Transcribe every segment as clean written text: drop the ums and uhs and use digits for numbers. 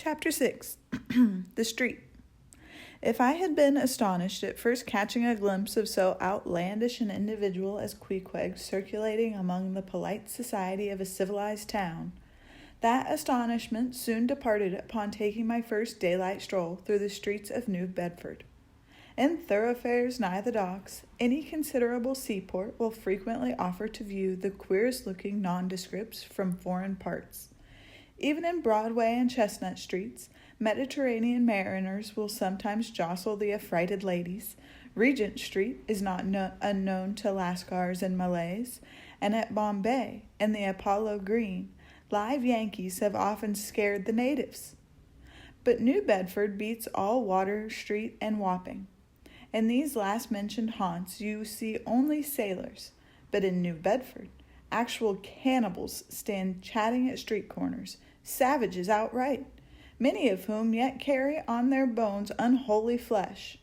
Chapter 6 The Street. If I had been astonished at first catching a glimpse of so outlandish an individual as Queequeg circulating among the polite society of a civilized town, that astonishment soon departed upon taking my first daylight stroll through the streets of New Bedford. In thoroughfares nigh the docks, any considerable seaport will frequently offer to view the queerest-looking nondescripts from foreign parts. Even in Broadway and Chestnut streets, Mediterranean mariners will sometimes jostle the affrighted ladies. Regent Street is not unknown to Lascars and Malays, and at Bombay and the Apollo Green, live Yankees have often scared the natives. But New Bedford beats all Water Street and Wapping. In these last-mentioned haunts you see only sailors, but in New Bedford, actual cannibals stand chatting at street corners, savages outright, many of whom yet carry on their bones unholy flesh.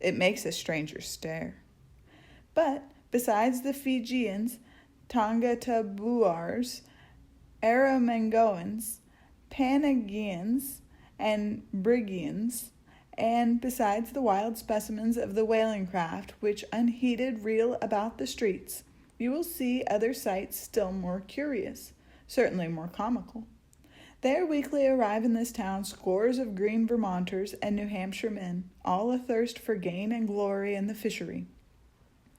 It makes a stranger stare. But besides the Fijians, Tongatabuars, Aramangoans, Panagians, and Brigians, and besides the wild specimens of the whaling craft which unheeded reel about the streets, you will see other sights still more curious, certainly more comical. There weekly arrive in this town scores of green Vermonters and New Hampshire men, all athirst for gain and glory in the fishery.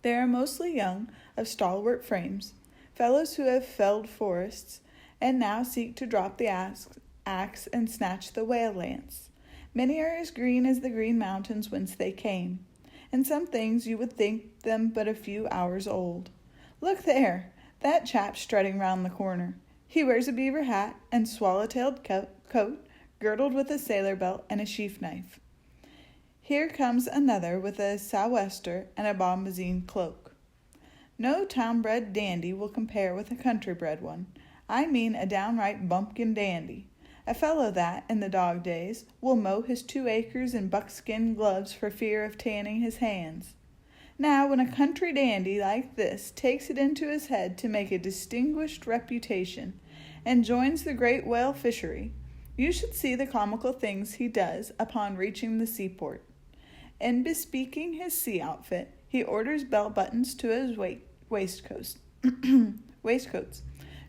They are mostly young, of stalwart frames, fellows who have felled forests, and now seek to drop the axe and snatch the whale lance. Many are as green as the green mountains whence they came. In some things you would think them but a few hours old. Look there, that chap strutting round the corner. He wears a beaver hat and swallow-tailed coat, girdled with a sailor belt and a sheath knife. Here comes another with a sou'wester and a bombazine cloak. No town-bred dandy will compare with a country-bred one. I mean a downright bumpkin dandy. A fellow that, in the dog days, will mow his 2 acres in buckskin gloves for fear of tanning his hands. Now, when a country dandy like this takes it into his head to make a distinguished reputation and joins the great whale fishery, you should see the comical things he does upon reaching the seaport. In bespeaking his sea outfit, he orders bell-buttons to his waistcoats,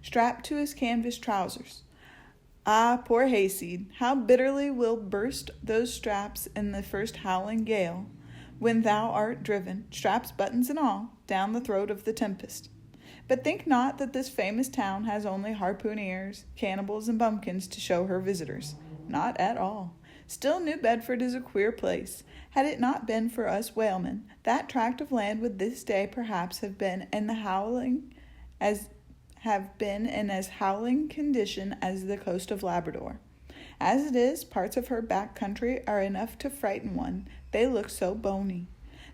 strapped to his canvas trousers. Ah, poor hayseed, how bitterly will burst those straps in the first howling gale, when thou art driven, straps, buttons, and all, down the throat of the tempest. But think not that this famous town has only harpooneers, cannibals, and bumpkins to show her visitors. Not at all. Still, New Bedford is a queer place. Had it not been for us whalemen, that tract of land would this day perhaps have been in as howling condition as the coast of Labrador. As it is, parts of her back country are enough to frighten one, they look so bony.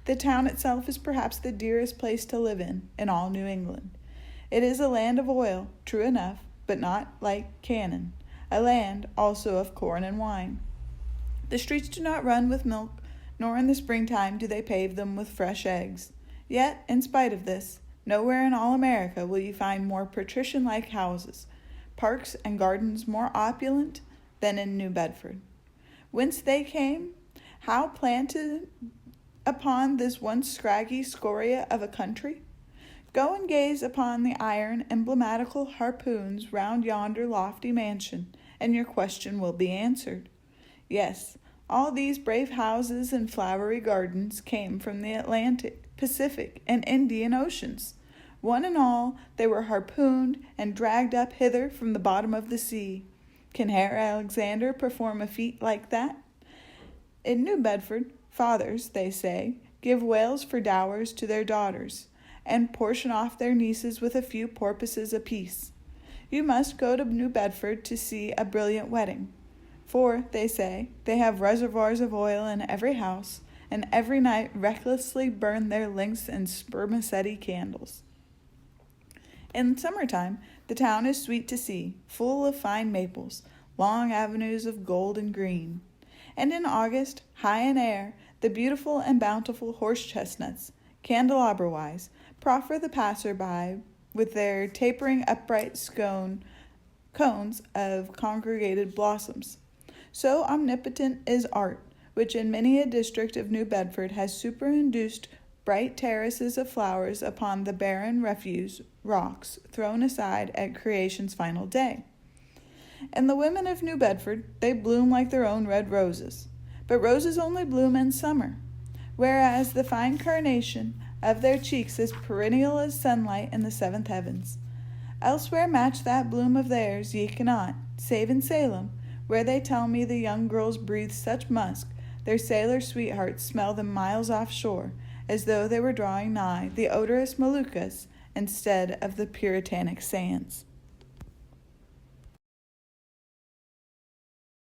The town itself is perhaps the dearest place to live in all New England. It is a land of oil, true enough, but not like Canaan, a land also of corn and wine. The streets do not run with milk, nor in the springtime do they pave them with fresh eggs. Yet, in spite of this, nowhere in all America will you find more patrician-like houses, parks and gardens more opulent than in New Bedford. Whence they came? How planted upon this once scraggy scoria of a country? Go and gaze upon the iron emblematical harpoons round yonder lofty mansion, and your question will be answered. Yes, all these brave houses and flowery gardens came from the Atlantic, Pacific, and Indian Oceans. One and all, they were harpooned and dragged up hither from the bottom of the sea. Can Herr Alexander perform a feat like that? In New Bedford, fathers, they say, give whales for dowers to their daughters, and portion off their nieces with a few porpoises apiece. You must go to New Bedford to see a brilliant wedding, for, they say, they have reservoirs of oil in every house, and every night recklessly burn their lynx and spermaceti candles. In summertime, the town is sweet to see, full of fine maples, long avenues of gold and green. And in August, high in air, the beautiful and bountiful horse-chestnuts, candelabra-wise, proffer the passer-by with their tapering upright cones of congregated blossoms. So omnipotent is art, which in many a district of New Bedford has superinduced bright terraces of flowers upon the barren refuse rocks thrown aside at creation's final day. And the women of New Bedford, they bloom like their own red roses. But roses only bloom in summer, whereas the fine carnation of their cheeks is perennial as sunlight in the seventh heavens. Elsewhere match that bloom of theirs ye cannot, save in Salem, where they tell me the young girls breathe such musk, their sailor sweethearts smell them miles offshore, as though they were drawing nigh the odorous Moluccas instead of the puritanic sands.